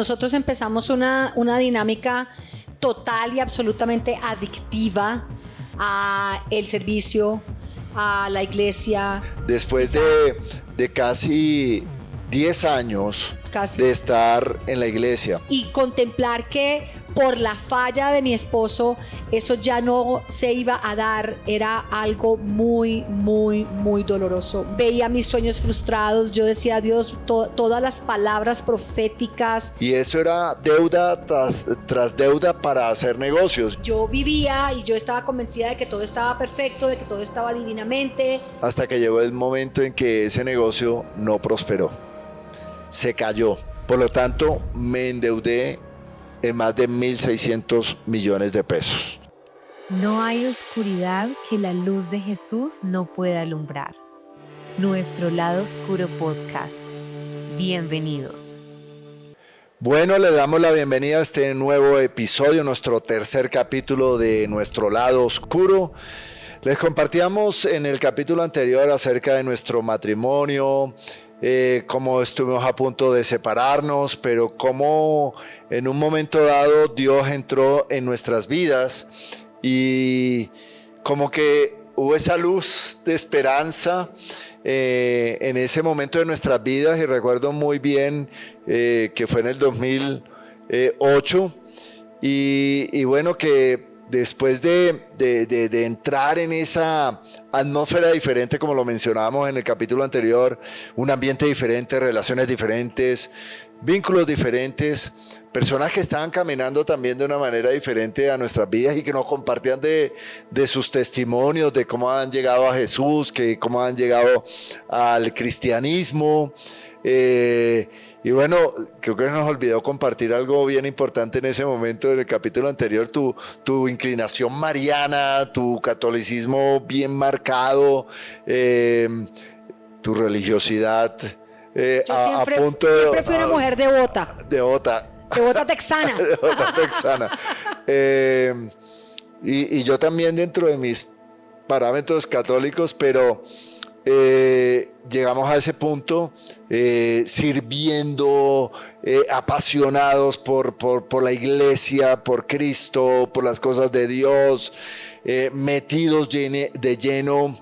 nosotros empezamos una dinámica total y absolutamente adictiva a el servicio, a la iglesia. Después de casi 10 años de estar en la iglesia. Y contemplar que por la falla de mi esposo, eso ya no se iba a dar, era algo muy, muy, muy doloroso. Veía mis sueños frustrados, yo decía, Dios, todas las palabras proféticas. Y eso era deuda tras deuda para hacer negocios. Yo vivía y yo estaba convencida de que todo estaba perfecto, de que todo estaba divinamente. Hasta que llegó el momento en que ese negocio no prosperó. Se cayó. Por lo tanto, me endeudé en más de 1.600 millones de pesos. No hay oscuridad que la luz de Jesús no pueda alumbrar. Nuestro Lado Oscuro Podcast. Bienvenidos. Bueno, le damos la bienvenida a este nuevo episodio, nuestro tercer capítulo de Nuestro Lado Oscuro. Les compartíamos en el capítulo anterior acerca de nuestro matrimonio, cómo estuvimos a punto de separarnos, pero cómo en un momento dado Dios entró en nuestras vidas y como que hubo esa luz de esperanza en ese momento de nuestras vidas. Y recuerdo muy bien que fue en el 2008 y bueno, que después de entrar en esa atmósfera diferente, como lo mencionábamos en el capítulo anterior, un ambiente diferente, relaciones diferentes, vínculos diferentes, personas que estaban caminando también de una manera diferente a nuestras vidas y que nos compartían de sus testimonios, de cómo han llegado a Jesús, cómo han llegado al cristianismo. Y bueno, creo que nos olvidó compartir algo bien importante en ese momento, en el capítulo anterior, tu inclinación mariana, tu catolicismo bien marcado, tu religiosidad. Yo siempre fui una mujer devota. Devota texana. Devota texana. Y yo también dentro de mis parámetros católicos, pero llegamos a ese punto sirviendo, apasionados por la iglesia, por Cristo, por las cosas de Dios, metidos de lleno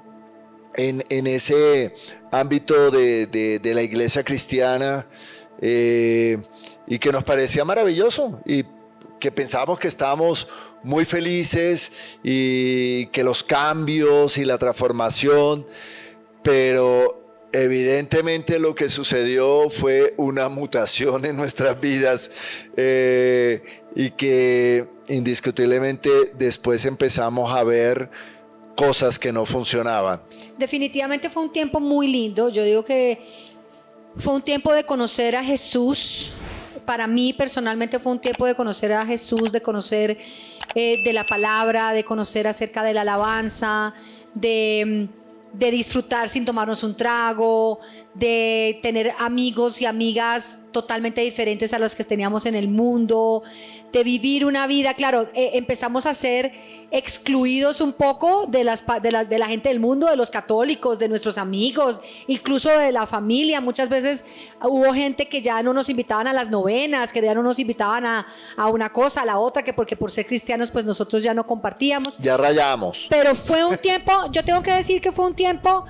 en ese ámbito de la iglesia cristiana, y que nos parecía maravilloso y que pensábamos que estábamos muy felices y que los cambios y la transformación, pero evidentemente lo que sucedió fue una mutación en nuestras vidas, y que indiscutiblemente después empezamos a ver cosas que no funcionaban. Definitivamente fue un tiempo muy lindo. Yo digo que fue un tiempo de conocer a Jesús. Para mí personalmente fue un tiempo de conocer a Jesús, de conocer de la palabra, de conocer acerca de la alabanza, de disfrutar sin tomarnos un trago, de tener amigos y amigas totalmente diferentes a los que teníamos en el mundo, de vivir una vida. Claro, empezamos a ser excluidos un poco de la gente del mundo, de los católicos, de nuestros amigos, incluso de la familia. Muchas veces hubo gente que ya no nos invitaban a las novenas, que ya no nos invitaban a una cosa, a la otra, que porque por ser cristianos pues nosotros ya no compartíamos. Ya rayamos. Pero fue un tiempo, yo tengo que decir que fue un tiempo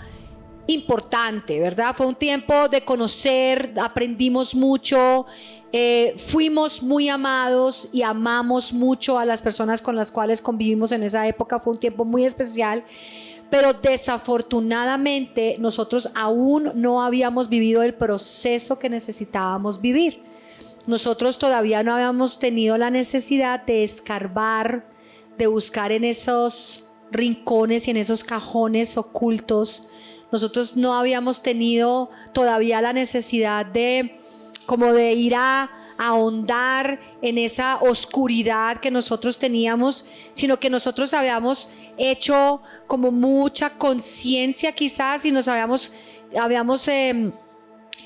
importante, ¿verdad? Fue un tiempo de conocer, aprendimos mucho, fuimos muy amados y amamos mucho a las personas con las cuales convivimos en esa época. Fue un tiempo muy especial, pero desafortunadamente nosotros aún no habíamos vivido el proceso que necesitábamos vivir. Nosotros todavía no habíamos tenido la necesidad de escarbar, de buscar en esos rincones y en esos cajones ocultos. Nosotros no habíamos tenido todavía la necesidad de ir a ahondar en esa oscuridad que nosotros teníamos, sino que nosotros habíamos hecho como mucha conciencia quizás, y nos habíamos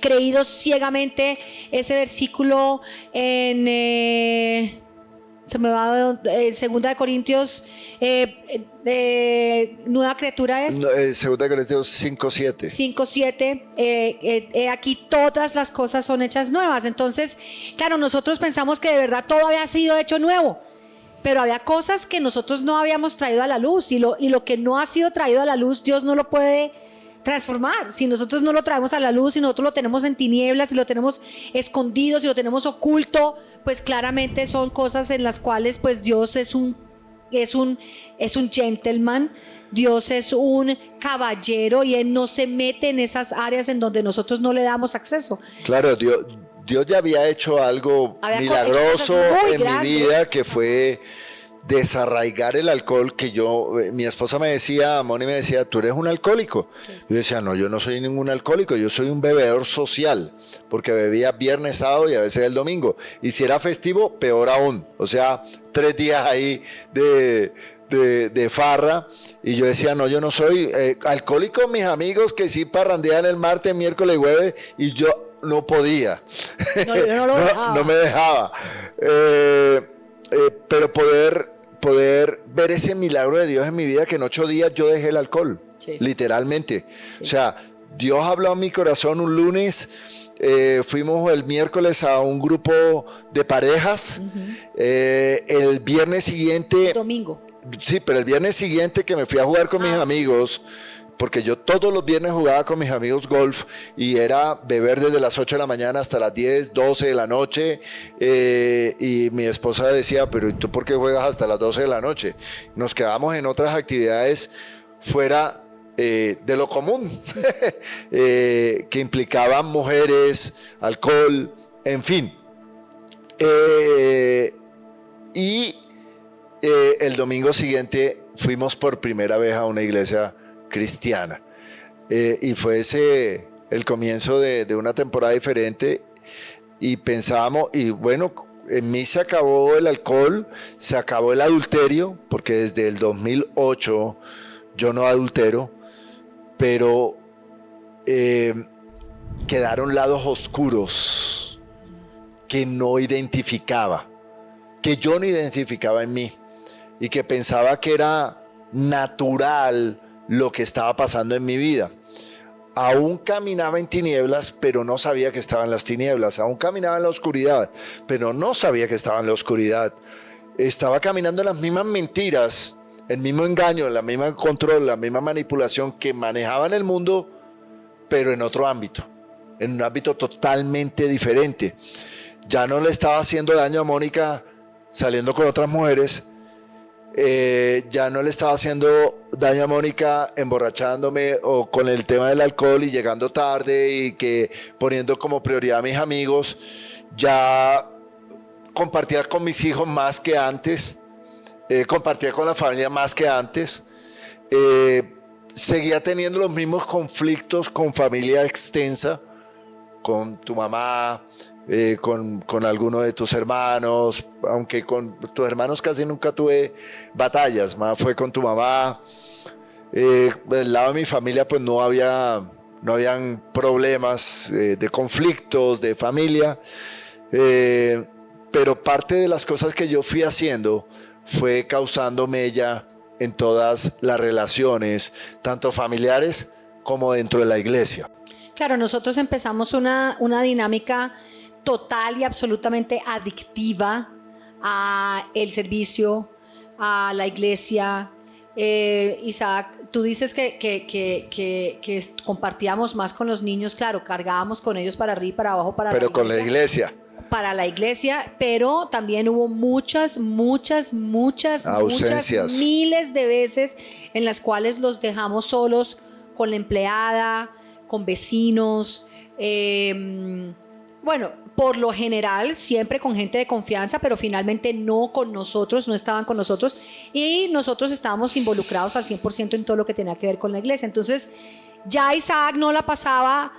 creído ciegamente ese versículo en se me va segunda de Corintios, nueva criatura es. No, segunda de Corintios 5:7. 5:7, aquí todas las cosas son hechas nuevas. Entonces, claro, nosotros pensamos que de verdad todo había sido hecho nuevo, pero había cosas que nosotros no habíamos traído a la luz, y lo que no ha sido traído a la luz, Dios no lo puede transformar. Si nosotros no lo traemos a la luz, si nosotros lo tenemos en tinieblas, si lo tenemos escondido, si lo tenemos oculto, pues claramente son cosas en las cuales pues Dios es un gentleman, Dios es un caballero, y Él no se mete en esas áreas en donde nosotros no le damos acceso. Claro, Dios ya había hecho algo milagroso en mi vida, que fue desarraigar el alcohol. Que mi esposa me decía, Moni me decía, tú eres un alcohólico. Sí. Yo decía, no, yo no soy ningún alcohólico, yo soy un bebedor social, porque bebía viernes, sábado y a veces el domingo. Y si era festivo, peor aún. O sea, 3 días ahí de farra. Y yo decía, no, yo no soy alcohólico. Mis amigos que sí parrandean el martes, miércoles y jueves, y yo no podía. No, yo no lo dejaba. No me dejaba. Pero poder ver ese milagro de Dios en mi vida, que en 8 días yo dejé el alcohol, sí. Literalmente. Sí. O sea, Dios habló a mi corazón un lunes, fuimos el miércoles a un grupo de parejas, el viernes siguiente... Domingo. Sí, pero el viernes siguiente que me fui a jugar con mis amigos... Porque yo todos los viernes jugaba con mis amigos golf, y era beber desde las 8 de la mañana hasta las 10, 12 de la noche. Y mi esposa decía, pero ¿y tú por qué juegas hasta las 12 de la noche? Nos quedamos en otras actividades fuera de lo común, que implicaban mujeres, alcohol, en fin. El domingo siguiente fuimos por primera vez a una iglesia cristiana, y fue ese el comienzo de una temporada diferente, y pensábamos, y bueno, en mí se acabó el alcohol, se acabó el adulterio, porque desde el 2008 yo no adultero, pero quedaron lados oscuros que no identificaba, que yo no identificaba en mí, y que pensaba que era natural lo que estaba pasando en mi vida. Aún caminaba en tinieblas, pero no sabía que estaba en las tinieblas. Aún caminaba en la oscuridad, pero no sabía que estaba en la oscuridad. Estaba caminando en las mismas mentiras, el mismo engaño, la misma control, la misma manipulación que manejaban el mundo, pero en otro ámbito, en un ámbito totalmente diferente. Ya no le estaba haciendo daño a Mónica saliendo con otras mujeres. Ya no le estaba haciendo daño a Mónica emborrachándome o con el tema del alcohol y llegando tarde, y que poniendo como prioridad a mis amigos. Ya compartía con mis hijos más que antes, compartía con la familia más que antes, seguía teniendo los mismos conflictos con familia extensa, con tu mamá, con alguno de tus hermanos, aunque con tus hermanos casi nunca tuve batallas, más fue con tu mamá. Del lado de mi familia pues no habían problemas de conflictos de familia, pero parte de las cosas que yo fui haciendo fue causando mella en todas las relaciones, tanto familiares como dentro de la iglesia. Claro, nosotros empezamos una dinámica total y absolutamente adictiva a el servicio, a la iglesia. Isaac, tú dices que compartíamos más con los niños. Claro, cargábamos con ellos para arriba y para abajo para pero con la iglesia. Para la iglesia, pero también hubo muchas ausencias, miles de veces en las cuales los dejamos solos con la empleada, con vecinos, bueno, por lo general siempre con gente de confianza, pero finalmente no con nosotros, no estaban con nosotros, y nosotros estábamos involucrados al 100% en todo lo que tenía que ver con la iglesia. Entonces ya Isaac no la pasaba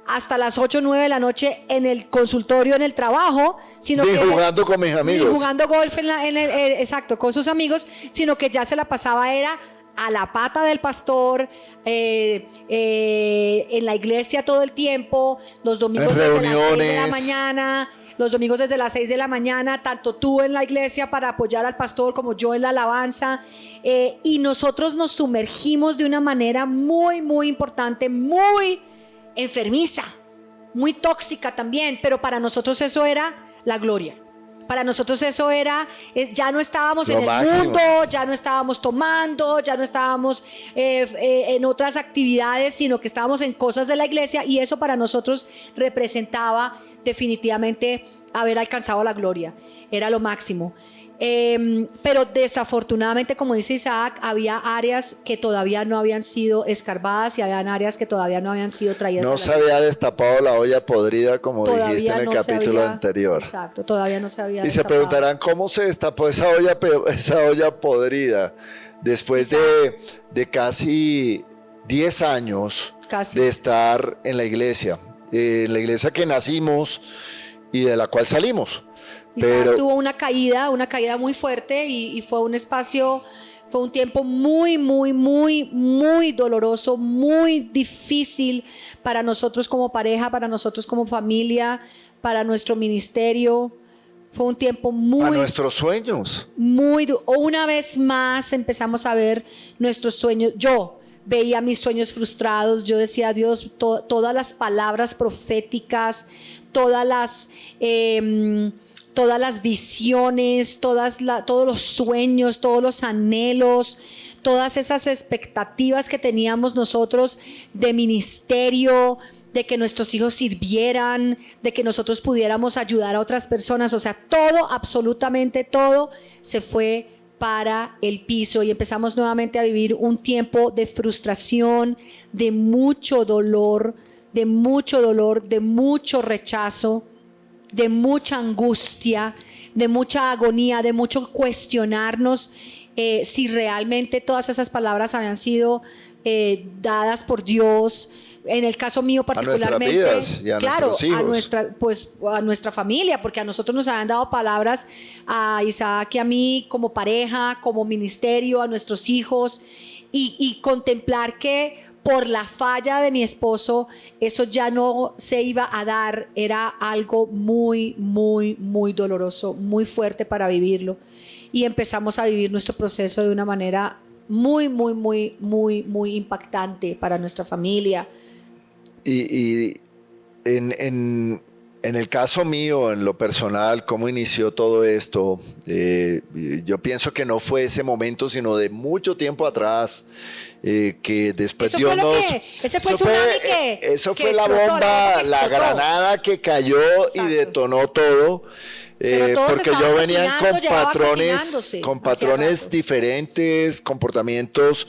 hasta las 8 o 9 de la noche en el consultorio, en el trabajo, sino ni jugando con mis amigos, ni jugando golf exacto, con sus amigos, sino que ya se la pasaba era a la pata del pastor, en la iglesia todo el tiempo, los domingos desde las 6 de la mañana, los domingos desde las 6 de la mañana, tanto tú en la iglesia para apoyar al pastor como yo en la alabanza, y nosotros nos sumergimos de una manera muy, muy importante, muy enfermiza, muy tóxica también, pero para nosotros eso era la gloria. Para nosotros eso era, ya no estábamos en el mundo, ya no estábamos tomando, ya no estábamos en otras actividades, sino que estábamos en cosas de la iglesia, y eso para nosotros representaba definitivamente haber alcanzado la gloria, era lo máximo. Pero desafortunadamente, como dice Isaac, había áreas que todavía no habían sido escarbadas y habían áreas que todavía no habían sido traídas. No se había destapado la olla podrida, como todavía dijiste en el capítulo anterior. Exacto, todavía no se había destapado. Y se preguntarán cómo se destapó esa olla podrida después de casi 10 años de estar en la iglesia que nacimos y de la cual salimos. Isaac tuvo una caída muy fuerte, y fue un espacio, fue un tiempo muy, muy, muy, muy doloroso, muy difícil para nosotros como pareja, para nosotros como familia, para nuestro ministerio. Fue un tiempo muy... A nuestros sueños. Una vez más empezamos a ver nuestros sueños. Yo veía mis sueños frustrados. Yo decía, Dios, todas las palabras proféticas, todas las visiones, todos los sueños, todos los anhelos, todas esas expectativas que teníamos nosotros de ministerio, de que nuestros hijos sirvieran, de que nosotros pudiéramos ayudar a otras personas. O sea, todo, absolutamente todo, se fue para el piso, y empezamos nuevamente a vivir un tiempo de frustración, de mucho dolor, de mucho rechazo, de mucha angustia, de mucha agonía, de mucho cuestionarnos si realmente todas esas palabras habían sido dadas por Dios. En el caso mío particularmente, a nuestras vidas y a nuestros hijos. A nuestra familia, porque a nosotros nos habían dado palabras, a Isaac y a mí, como pareja, como ministerio, a nuestros hijos, y contemplar que por la falla de mi esposo, eso ya no se iba a dar, era algo muy, muy, muy doloroso, muy fuerte para vivirlo. Y empezamos a vivir nuestro proceso de una manera muy, muy, muy, muy, muy impactante para nuestra familia. Y en el caso mío, en lo personal, ¿cómo inició todo esto? Yo pienso que no fue ese momento, sino de mucho tiempo atrás, que después eso Dios fue nos... Ese fue el tsunami que Eso fue explotó, la bomba, la granada que cayó. Exacto. Y detonó todo. Porque yo venía con patrones diferentes, comportamientos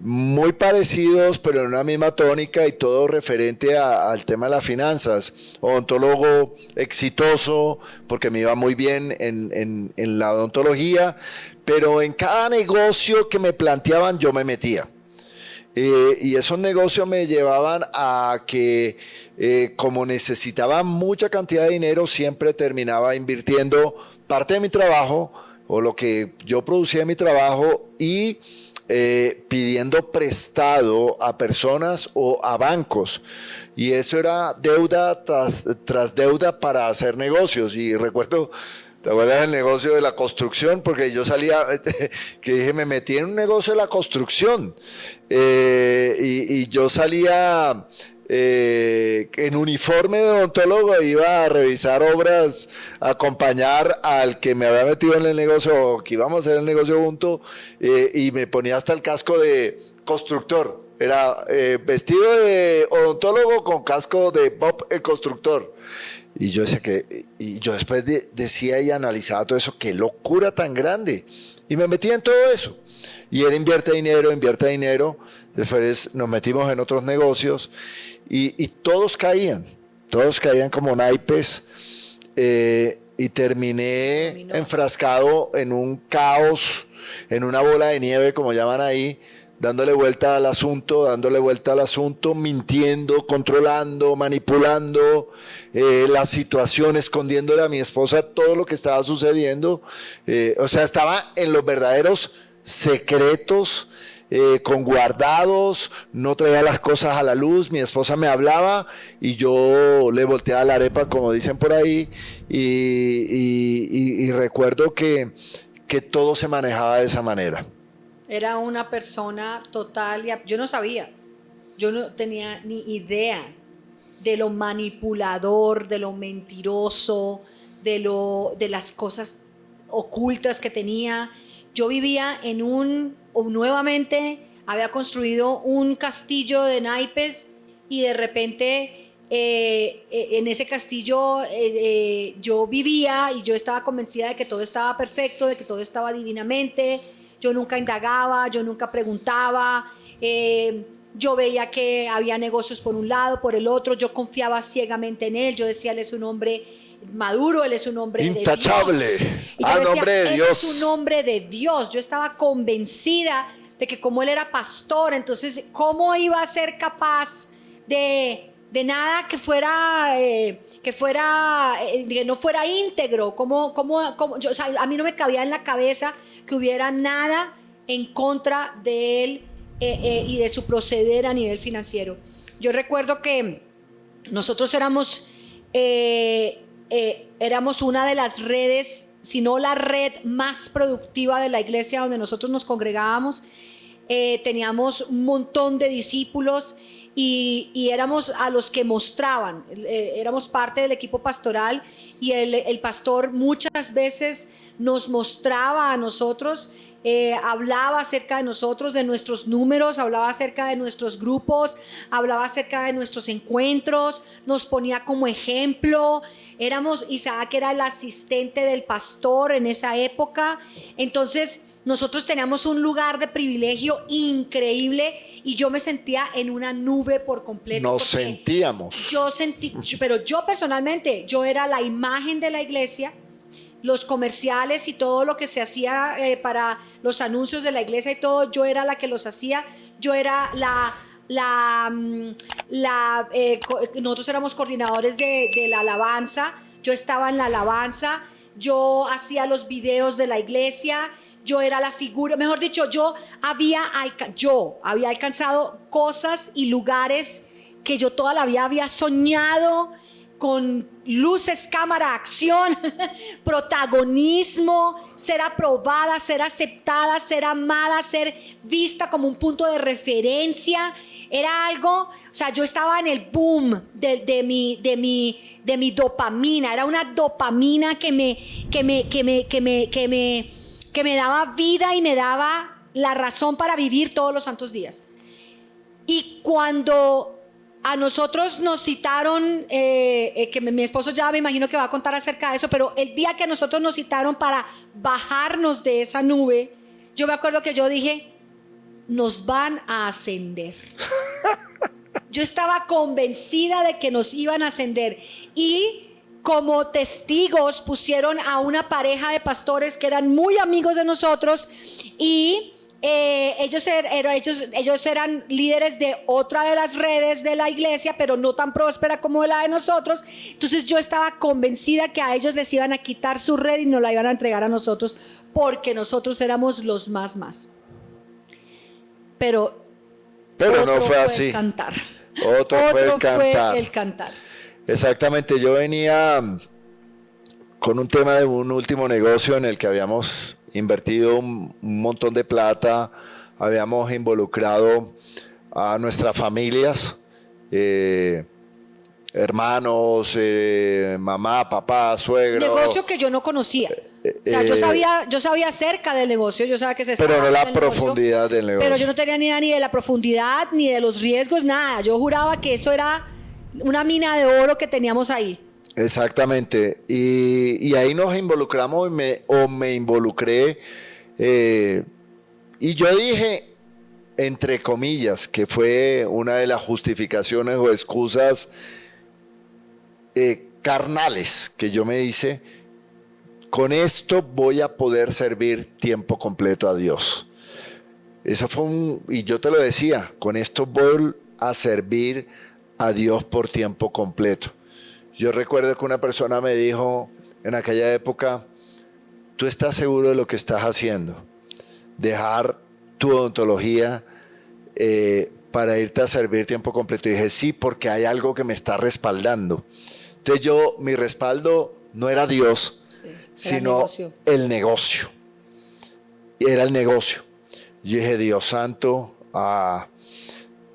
muy parecidos, pero en una misma tónica, y todo referente al tema de las finanzas. Odontólogo exitoso, porque me iba muy bien en la odontología, pero en cada negocio que me planteaban yo me metía. Y esos negocios me llevaban a que, como necesitaba mucha cantidad de dinero, siempre terminaba invirtiendo parte de mi trabajo o lo que yo producía en mi trabajo, y pidiendo prestado a personas o a bancos. Y eso era deuda tras deuda para hacer negocios. Y recuerdo... ¿Te acuerdas del negocio de la construcción? Porque yo salía, que dije, me metí en un negocio de la construcción, y yo salía en uniforme de odontólogo, iba a revisar obras, a acompañar al que me había metido en el negocio, o que íbamos a hacer el negocio junto, y me ponía hasta el casco de constructor. Era vestido de odontólogo con casco de Bob el constructor. Y yo decía y yo después decía y analizaba todo eso, qué locura tan grande. Y me metía en todo eso. Y él invierte dinero. Después nos metimos en otros negocios, y todos caían como naipes. Y terminé enfrascado en un caos, en una bola de nieve, como llaman ahí, dándole vuelta al asunto, mintiendo, controlando, manipulando la situación, escondiéndole a mi esposa todo lo que estaba sucediendo. O sea, estaba en los verdaderos secretos con guardados, no traía las cosas a la luz. Mi esposa me hablaba y yo le volteaba la arepa, como dicen por ahí, y recuerdo que todo se manejaba de esa manera. Era una persona total, yo no sabía, yo no tenía ni idea de lo manipulador, de lo mentiroso, de las cosas ocultas que tenía. Yo vivía nuevamente había construido un castillo de naipes y de repente en ese castillo yo vivía y yo estaba convencida de que todo estaba perfecto, de que todo estaba divinamente. Yo nunca indagaba, yo nunca preguntaba. Yo veía que había negocios por un lado, por el otro. Yo confiaba ciegamente en él. Yo decía, él es un hombre maduro, él es un hombre intachable. De Dios. Y yo decía, nombre de Dios. Él es un hombre de Dios. Yo estaba convencida de que como él era pastor, entonces, ¿cómo iba a ser capaz de nada que no fuera íntegro? O sea, a mí no me cabía en la cabeza que hubiera nada en contra de él y de su proceder a nivel financiero. Yo recuerdo que nosotros éramos una de las redes, si no la red más productiva de la iglesia donde nosotros nos congregábamos. Teníamos un montón de discípulos y éramos a los que mostraban, éramos parte del equipo pastoral y el pastor muchas veces nos mostraba a nosotros, hablaba acerca de nosotros, de nuestros números, hablaba acerca de nuestros grupos, hablaba acerca de nuestros encuentros, nos ponía como ejemplo. Isaac era el asistente del pastor en esa época, entonces nosotros teníamos un lugar de privilegio increíble y yo me sentía en una nube por completo. Nos sentíamos. Pero yo personalmente, yo era la imagen de la iglesia, los comerciales y todo lo que se hacía para los anuncios de la iglesia y todo, yo era la que los hacía, yo era nosotros éramos coordinadores de la alabanza, yo estaba en la alabanza, yo hacía los videos de la iglesia, yo era la figura, mejor dicho, yo había alcanzado cosas y lugares que yo toda la vida había soñado, con luces, cámara, acción, protagonismo, ser aprobada, ser aceptada, ser amada, ser vista como un punto de referencia. Era algo, o sea, yo estaba en el boom de mi dopamina. Era una dopamina que me daba vida y me daba la razón para vivir todos los santos días. Y cuando a nosotros nos citaron, que mi esposo ya me imagino que va a contar acerca de eso, pero el día que a nosotros nos citaron para bajarnos de esa nube, yo me acuerdo que yo dije, nos van a ascender. Yo estaba convencida de que nos iban a ascender y como testigos pusieron a una pareja de pastores que eran muy amigos de nosotros y ellos eran líderes de otra de las redes de la iglesia, pero no tan próspera como la de nosotros. Entonces yo estaba convencida que a ellos les iban a quitar su red y nos la iban a entregar a nosotros porque nosotros éramos los más. Pero no fue así. Otro fue el cantar. Exactamente, yo venía con un tema de un último negocio en el que habíamos invertido un montón de plata, habíamos involucrado a nuestras familias, hermanos, mamá, papá, suegro. Negocio que yo no conocía. O sea, yo sabía acerca del negocio, yo sabía que se estaba pero no la haciendo el profundidad del negocio. Pero yo no tenía ni idea ni de la profundidad, ni de los riesgos, nada. Yo juraba que eso era una mina de oro que teníamos ahí. Exactamente, y ahí nos involucramos me involucré y yo dije, entre comillas, que fue una de las justificaciones o excusas carnales que yo me hice, con esto voy a poder servir tiempo completo a Dios. Eso fue y yo te lo decía, con esto voy a servir a Dios por tiempo completo. Yo recuerdo que una persona me dijo en aquella época, ¿tú estás seguro de lo que estás haciendo? Dejar tu odontología para irte a servir tiempo completo? Y dije, sí, porque hay algo que me está respaldando. Entonces mi respaldo no era Dios, sino el negocio. Era el negocio. Yo dije, Dios santo,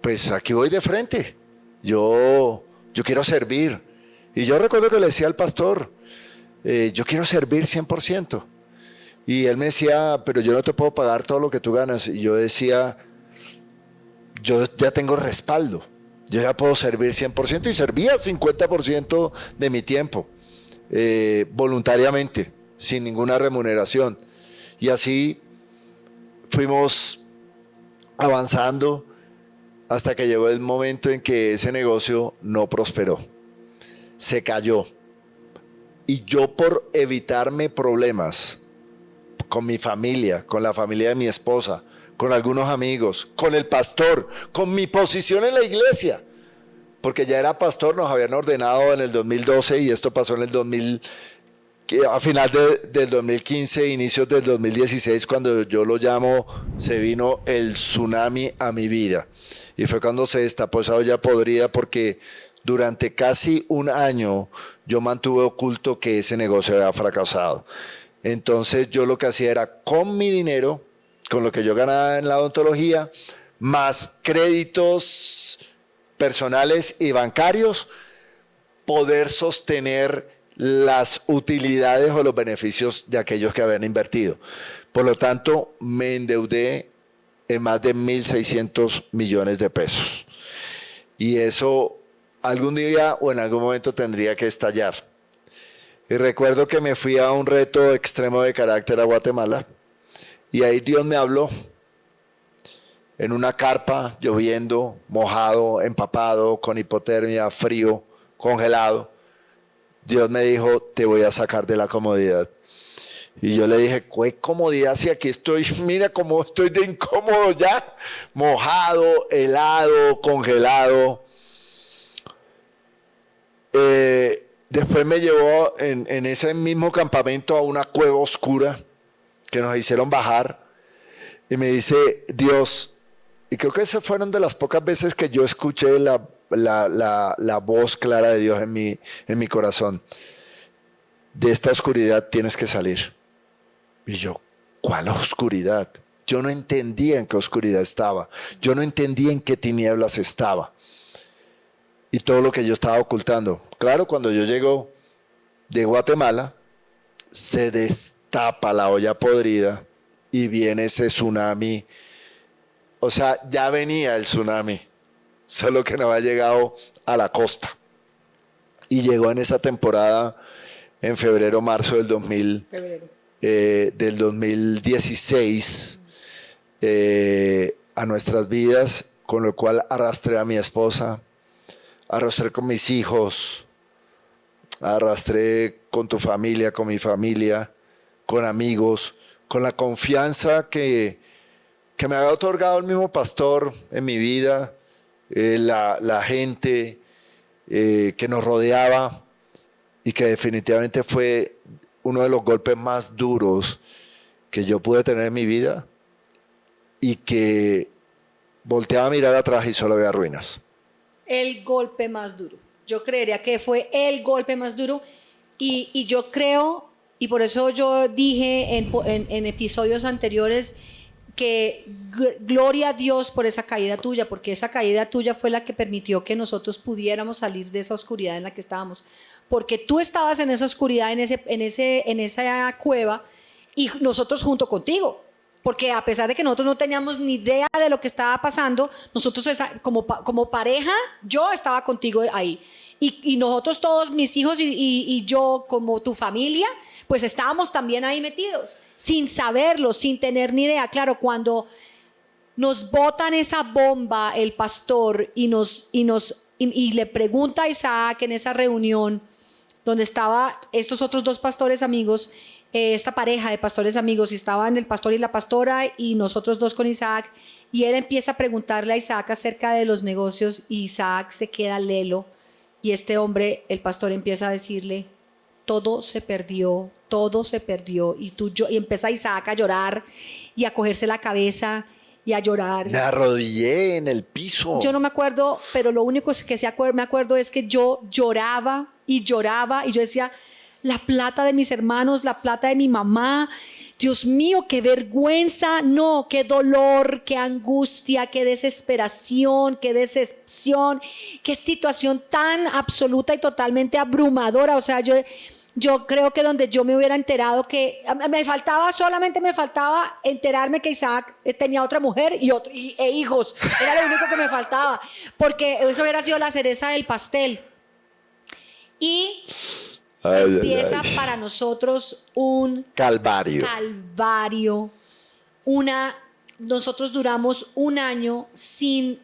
pues aquí voy de frente. Yo quiero servir. Y yo recuerdo que le decía al pastor, yo quiero servir 100%. Y él me decía, pero yo no te puedo pagar todo lo que tú ganas. Y yo decía, yo ya tengo respaldo. Yo ya puedo servir 100%, y servía 50% de mi tiempo, voluntariamente, sin ninguna remuneración. Y así fuimos avanzando hasta que llegó el momento en que ese negocio no prosperó. Se cayó. Y yo, por evitarme problemas con mi familia, con la familia de mi esposa, con algunos amigos, con el pastor, con mi posición en la iglesia, porque ya era pastor, nos habían ordenado en el 2012 y esto pasó en el a final del 2015, inicios del 2016, cuando yo lo llamo, se vino el tsunami a mi vida. Y fue cuando se destapó esa olla podrida, porque durante casi un año yo mantuve oculto que ese negocio había fracasado. Entonces yo lo que hacía era, con mi dinero, con lo que yo ganaba en la odontología, más créditos personales y bancarios, poder sostener las utilidades o los beneficios de aquellos que habían invertido. Por lo tanto, me endeudé en más de 1.600 millones de pesos. Y eso algún día o en algún momento tendría que estallar. Y recuerdo que me fui a un reto extremo de carácter a Guatemala, y ahí Dios me habló. En una carpa, lloviendo, mojado, empapado, con hipotermia, frío, congelado. Dios me dijo, te voy a sacar de la comodidad. Y yo le dije, ¿qué comodidad si aquí estoy? Mira cómo estoy de incómodo ya. Mojado, helado, congelado. Después me llevó en ese mismo campamento a una cueva oscura que nos hicieron bajar. Y me dice, Dios, y creo que esas fueron de las pocas veces que yo escuché la voz clara de Dios en mi corazón. De esta oscuridad tienes que salir. Y yo, ¿cuál oscuridad? Yo no entendía en qué oscuridad estaba. Yo no entendía en qué tinieblas estaba. Y todo lo que yo estaba ocultando. Claro, cuando yo llego de Guatemala, se destapa la olla podrida y viene ese tsunami. O sea, ya venía el tsunami, solo que no había llegado a la costa. Y llegó en esa temporada, en febrero, marzo del 2016, a nuestras vidas, con lo cual arrastré a mi esposa, arrastré con mis hijos, arrastré con tu familia, con mi familia, con amigos, con la confianza que me había otorgado el mismo pastor en mi vida, la gente que nos rodeaba, y que definitivamente fue uno de los golpes más duros que yo pude tener en mi vida, y que volteaba a mirar atrás y solo veía ruinas. El golpe más duro. Yo creería que fue el golpe más duro, y yo creo, y por eso yo dije en episodios anteriores que gloria a Dios por esa caída tuya, porque esa caída tuya fue la que permitió que nosotros pudiéramos salir de esa oscuridad en la que estábamos, porque tú estabas en esa oscuridad, en esa cueva, y nosotros junto contigo, porque a pesar de que nosotros no teníamos ni idea de lo que estaba pasando, nosotros como pareja, yo estaba contigo ahí, y nosotros todos, mis hijos y yo, como tu familia, pues estábamos también ahí metidos, sin saberlo, sin tener ni idea. Claro, cuando nos botan esa bomba el pastor y le pregunta a Isaac en esa reunión donde estaban estos otros dos pastores amigos, esta pareja de pastores amigos, y estaban el pastor y la pastora y nosotros dos con Isaac, y él empieza a preguntarle a Isaac acerca de los negocios, y Isaac se queda lelo, y este hombre, el pastor, empieza a decirle, todo se perdió, y empieza Isaac a llorar y a cogerse la cabeza, y a llorar. Me arrodillé en el piso. Yo no me acuerdo, pero lo único que me acuerdo es que yo lloraba y lloraba y yo decía, la plata de mis hermanos, la plata de mi mamá, Dios mío, qué vergüenza, no, qué dolor, qué angustia, qué desesperación, qué decepción, qué situación tan absoluta y totalmente abrumadora. O sea, yo creo que donde yo me hubiera enterado que solamente me faltaba enterarme que Isaac tenía otra mujer e hijos. Era lo único que me faltaba, porque eso hubiera sido la cereza del pastel. Y empieza para nosotros un calvario. Nosotros duramos un año sin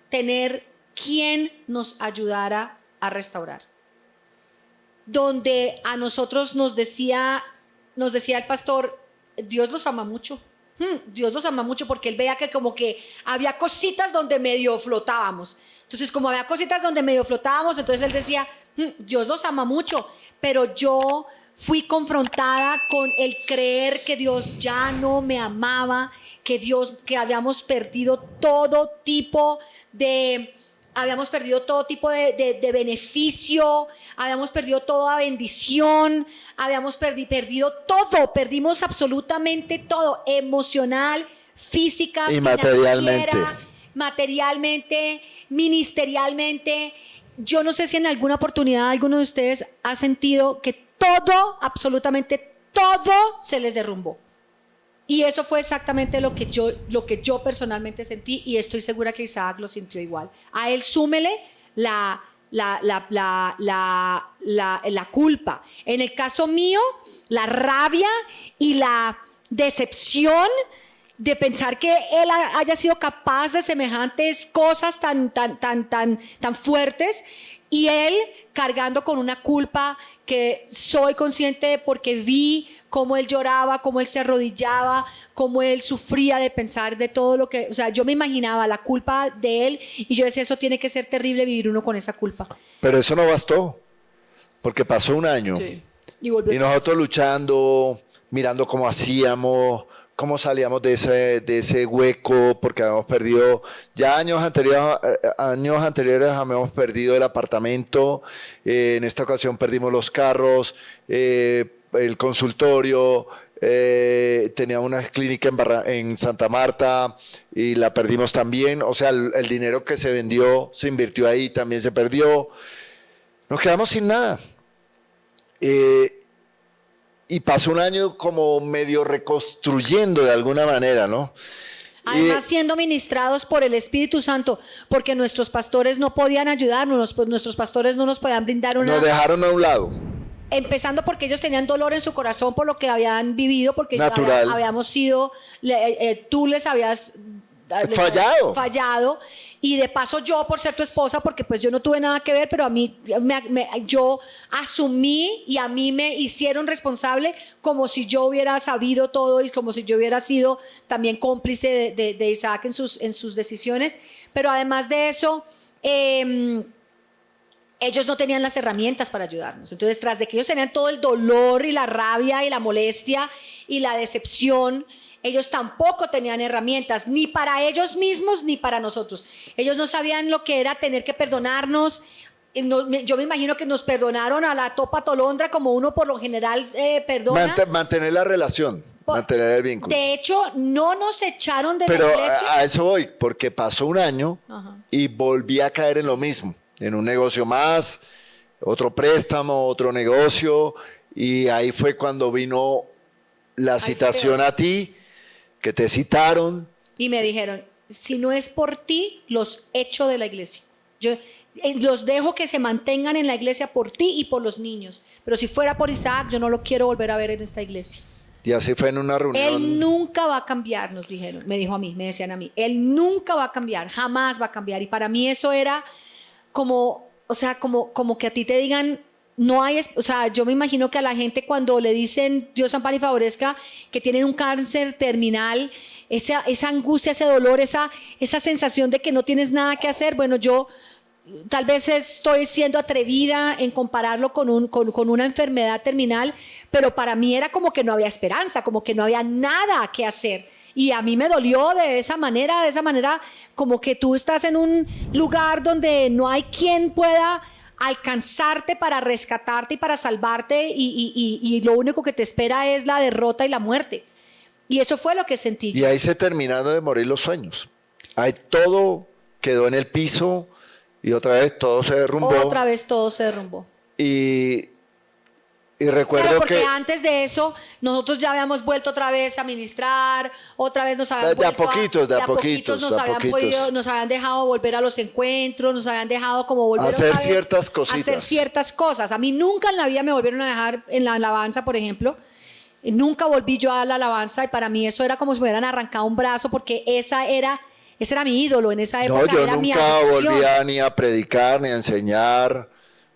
tener quien nos ayudara a restaurar. Donde a nosotros nos decía el pastor, Dios los ama mucho. Dios los ama mucho, porque él veía que como que había cositas donde medio flotábamos. Entonces, como había cositas donde medio flotábamos, entonces él decía, Dios los ama mucho. Pero yo fui confrontada con el creer que Dios ya no me amaba, que habíamos perdido todo tipo de beneficio, habíamos perdido toda bendición, habíamos perdido todo, perdimos absolutamente todo, emocional, física y materialmente, ministerialmente. Yo no sé si en alguna oportunidad alguno de ustedes ha sentido que todo, absolutamente todo, se les derrumbó. Y eso fue exactamente lo que yo personalmente sentí, y estoy segura que Isaac lo sintió igual. A él súmele la culpa. En el caso mío, la rabia y la decepción de pensar que él haya sido capaz de semejantes cosas tan fuertes, y él cargando con una culpa que soy consciente porque vi cómo él lloraba, cómo él se arrodillaba, cómo él sufría de pensar de todo lo que, o sea, yo me imaginaba la culpa de él y yo decía, eso tiene que ser terrible vivir uno con esa culpa. Pero eso no bastó, porque pasó un año. Sí. Y nosotros luchando, mirando cómo hacíamos, cómo salíamos de ese hueco, porque habíamos perdido, ya años anteriores habíamos perdido el apartamento, en esta ocasión perdimos los carros, el consultorio, teníamos una clínica en Santa Marta y la perdimos también, o sea, el dinero que se vendió, se invirtió ahí, también se perdió, nos quedamos sin nada. Y pasó un año como medio reconstruyendo de alguna manera, ¿no? Además, siendo ministrados por el Espíritu Santo, porque nuestros pastores no podían ayudarnos, pues nuestros pastores no nos podían brindar una... Nos dejaron a un lado. Empezando porque ellos tenían dolor en su corazón por lo que habían vivido, porque natural. habíamos sido, tú les habías fallado, y de paso yo por ser tu esposa, porque pues yo no tuve nada que ver, pero a mí yo asumí y a mí me hicieron responsable como si yo hubiera sabido todo y como si yo hubiera sido también cómplice de Isaac en sus decisiones. Pero además de eso, ellos no tenían las herramientas para ayudarnos. Entonces, tras de que ellos tenían todo el dolor y la rabia y la molestia y la decepción, ellos tampoco tenían herramientas, ni para ellos mismos ni para nosotros. Ellos no sabían lo que era tener que perdonarnos. Yo me imagino que nos perdonaron a la topa tolondra, como uno por lo general perdona. Mantener la relación, mantener el vínculo. De hecho, no nos echaron de la iglesia. Pero a eso voy, porque pasó un año y volví a caer en lo mismo. En un negocio más, otro préstamo, otro negocio, y ahí fue cuando vino la citación a ti, que te citaron. Y me dijeron, si no es por ti, los echo de la iglesia. Yo los dejo que se mantengan en la iglesia por ti y por los niños, pero si fuera por Isaac, yo no lo quiero volver a ver en esta iglesia. Y así fue en una reunión. Él nunca va a cambiar, nos dijeron, me decían a mí, él nunca va a cambiar, jamás va a cambiar. Y para mí eso era como, o sea, como que a ti te digan, no hay, o sea, yo me imagino que a la gente cuando le dicen Dios ampare y favorezca, que tienen un cáncer terminal, esa angustia, ese dolor, esa sensación de que no tienes nada que hacer. Bueno, yo tal vez estoy siendo atrevida en compararlo con una enfermedad terminal, pero para mí era como que no había esperanza, como que no había nada que hacer. Y a mí me dolió de esa manera, como que tú estás en un lugar donde no hay quien pueda alcanzarte para rescatarte y para salvarte, y lo único que te espera es la derrota y la muerte. Y eso fue lo que sentí. Y ahí se terminaron de morir los sueños. Ahí todo quedó en el piso y otra vez todo se derrumbó. Otra vez todo se derrumbó. Y recuerdo Claro, porque que antes de eso nosotros ya habíamos vuelto otra vez a ministrar, otra vez nos habían de a vuelto poquitos, nos habían dejado volver a los encuentros, nos habían dejado como volver hacer otra vez ciertas a cositas. hacer ciertas cosas. A mí nunca en la vida me volvieron a dejar en la alabanza, por ejemplo. Nunca volví yo a la alabanza, y para mí eso era como si me hubieran arrancado un brazo, porque ese era mi ídolo en esa época. No, yo era mi nunca adicción. volvía ni a predicar ni a enseñar,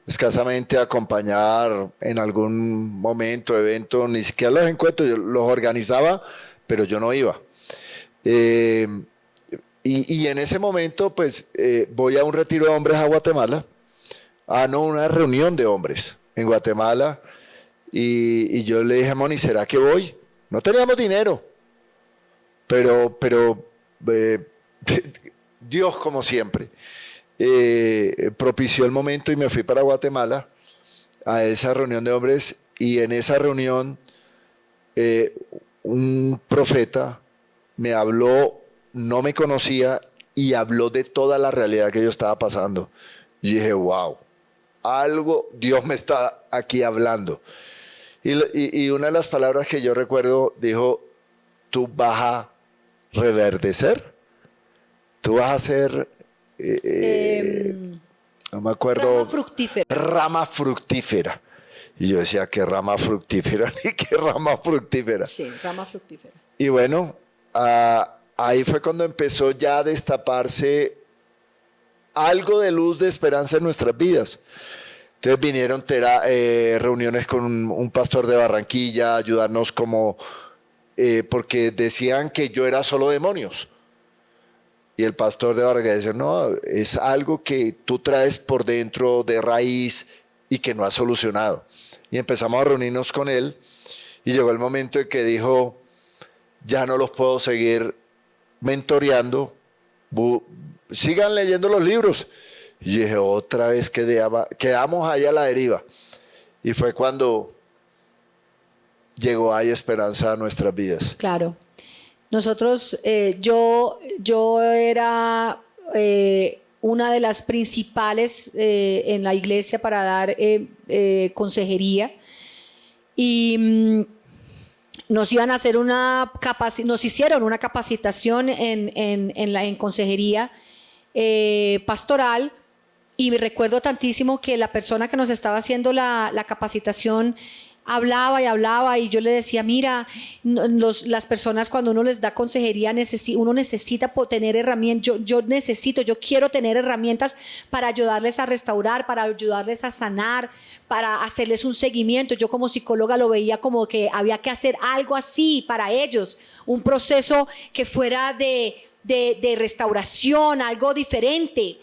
escasamente a acompañar en algún momento, evento, ni siquiera los encuentros, yo los organizaba, pero yo no iba. Y en ese momento, pues, voy a un retiro de hombres a Guatemala, una reunión de hombres en Guatemala, y yo le dije a Moni, ¿será que voy? No teníamos dinero, pero Dios, como siempre, propició el momento y me fui para Guatemala a esa reunión de hombres, y en esa reunión un profeta me habló, no me conocía, y habló de toda la realidad que yo estaba pasando. Y dije, wow, algo Dios me está aquí hablando. Y una de las palabras que yo recuerdo dijo, tú vas a reverdecer, tú vas a ser, no me acuerdo, rama fructífera. Y yo decía, ¿qué rama fructífera? Ni qué rama fructífera. Sí, rama fructífera. Y bueno, ahí fue cuando empezó ya a destaparse algo de luz, de esperanza en nuestras vidas. Entonces vinieron reuniones con un pastor de Barranquilla, ayudarnos porque decían que yo era solo demonios. Y el pastor de Barranquilla decía, no, es algo que tú traes por dentro de raíz y que no has solucionado. Y empezamos a reunirnos con él, y llegó el momento en que dijo, ya no los puedo seguir mentoreando, sigan leyendo los libros. Y dije, otra vez quedamos ahí a la deriva. Y fue cuando llegó Hay Esperanza a nuestras vidas. Claro. Nosotros, yo era una de las principales en la iglesia para dar consejería, y nos iban a hacer nos hicieron una capacitación en consejería pastoral. Y me recuerdo tantísimo que la persona que nos estaba haciendo la capacitación hablaba y hablaba, y yo le decía, mira, las personas, cuando uno les da consejería, uno necesita tener herramientas. Yo quiero tener herramientas para ayudarles a restaurar, para ayudarles a sanar, para hacerles un seguimiento. Yo como psicóloga lo veía como que había que hacer algo así para ellos, un proceso que fuera de restauración, algo diferente.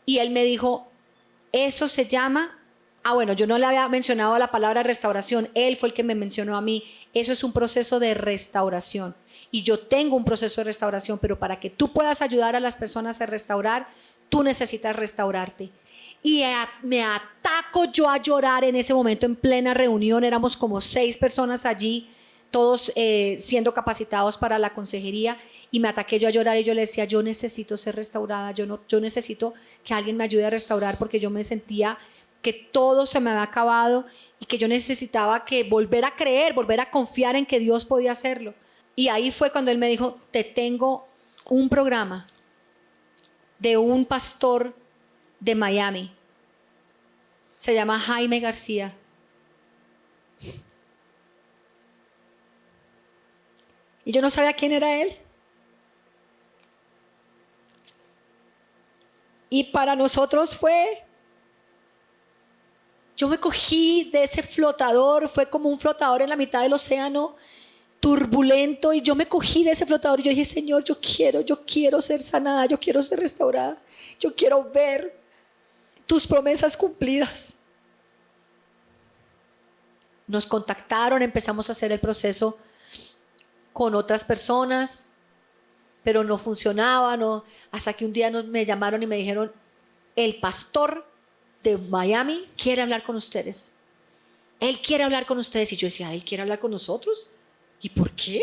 Y él me dijo, eso se llama, bueno, yo no le había mencionado la palabra restauración, él fue el que me mencionó a mí, eso es un proceso de restauración. Y yo tengo un proceso de restauración, pero para que tú puedas ayudar a las personas a restaurar, tú necesitas restaurarte. Y me ataco yo a llorar en ese momento, en plena reunión, éramos como 6 personas allí, todos siendo capacitados para la consejería. Y me ataqué yo a llorar, y yo le decía, yo necesito ser restaurada, yo necesito que alguien me ayude a restaurar, porque yo me sentía que todo se me había acabado y que yo necesitaba volver a creer, volver a confiar en que Dios podía hacerlo. Y ahí fue cuando él me dijo, te tengo un programa de un pastor de Miami, se llama Jaime García. Y yo no sabía quién era él. Y para nosotros yo me cogí de ese flotador, fue como un flotador en la mitad del océano, turbulento, y yo me cogí de ese flotador y yo dije, Señor, yo quiero ser sanada, yo quiero ser restaurada, yo quiero ver tus promesas cumplidas. Nos contactaron, empezamos a hacer el proceso con otras personas, pero no funcionaba, no. Hasta que un día me llamaron y me dijeron, el pastor de Miami quiere hablar con ustedes. Él quiere hablar con ustedes. Y yo decía, ¿él quiere hablar con nosotros? ¿Y por qué?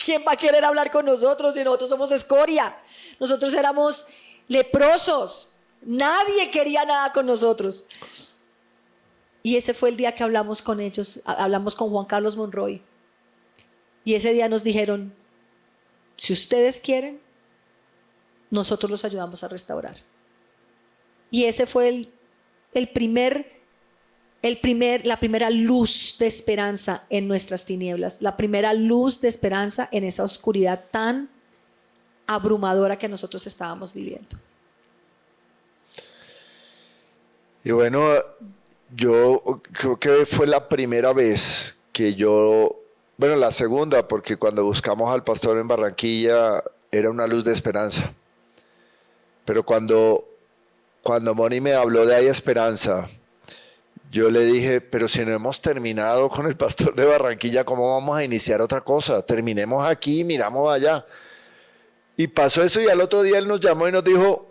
¿Quién va a querer hablar con nosotros si nosotros somos escoria? Nosotros éramos leprosos. Nadie quería nada con nosotros. Y ese fue el día que hablamos con ellos. Hablamos con Juan Carlos Monroy. Y ese día nos dijeron, si ustedes quieren, nosotros los ayudamos a restaurar. Y ese fue la primera luz de esperanza en nuestras tinieblas, la primera luz de esperanza en esa oscuridad tan abrumadora que nosotros estábamos viviendo. Y bueno, yo creo que fue la primera vez que la segunda, porque cuando buscamos al pastor en Barranquilla era una luz de esperanza. Pero cuando Moni me habló de Hay Esperanza, yo le dije, pero si no hemos terminado con el pastor de Barranquilla, ¿cómo vamos a iniciar otra cosa? Terminemos aquí, miramos allá. Y pasó eso y al otro día él nos llamó y nos dijo,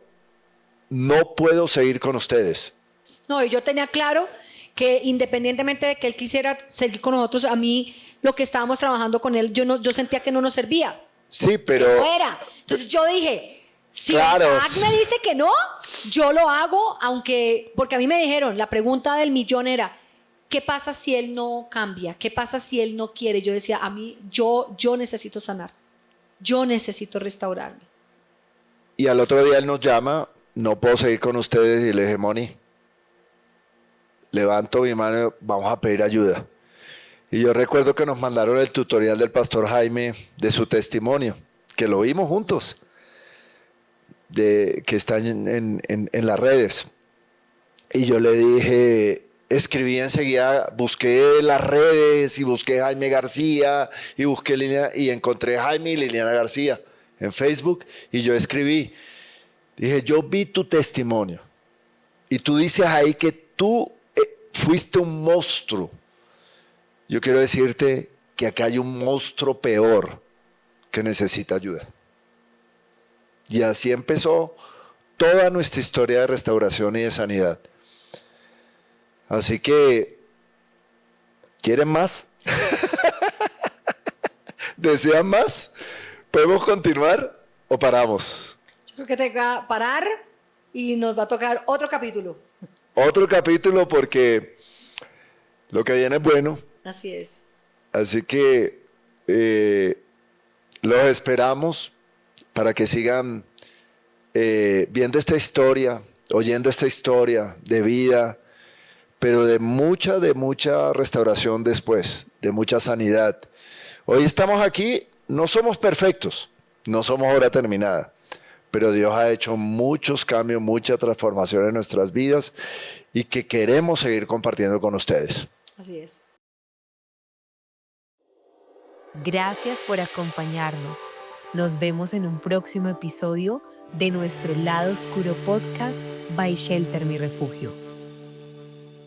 no puedo seguir con ustedes. No, y yo tenía claro que independientemente de que él quisiera seguir con nosotros, a mí lo que estábamos trabajando con él, yo sentía que no nos servía. Sí, pero... No era. Entonces yo dije, si claro, Isaac me dice que no, yo lo hago, porque a mí me dijeron, la pregunta del millón era, ¿qué pasa si él no cambia? ¿Qué pasa si él no quiere? Yo decía, a mí, yo necesito sanar. Yo necesito restaurarme. Y al otro día él nos llama, no puedo seguir con ustedes, y le dije, Moni, levanto mi mano, vamos a pedir ayuda. Y yo recuerdo que nos mandaron el tutorial del pastor Jaime de su testimonio, que lo vimos juntos, que está en las redes. Y yo le dije, escribí enseguida, busqué las redes y busqué Jaime García y busqué y encontré Jaime y Liliana García en Facebook y yo escribí, dije, yo vi tu testimonio y tú dices ahí que tú fuiste un monstruo. Yo quiero decirte que acá hay un monstruo peor que necesita ayuda. Y así empezó toda nuestra historia de restauración y de sanidad. Así que, ¿quieren más? ¿Desean más? ¿Podemos continuar o paramos? Yo creo que tengo que parar y nos va a tocar otro capítulo. Otro capítulo porque lo que viene es bueno. Así es. Así que los esperamos para que sigan viendo esta historia, oyendo esta historia de vida, pero de mucha restauración después, de mucha sanidad. Hoy estamos aquí, no somos perfectos, no somos obra terminada, pero Dios ha hecho muchos cambios, mucha transformación en nuestras vidas y que queremos seguir compartiendo con ustedes. Así es. Gracias por acompañarnos. Nos vemos en un próximo episodio de nuestro Lado Oscuro Podcast by Shelter Mi Refugio.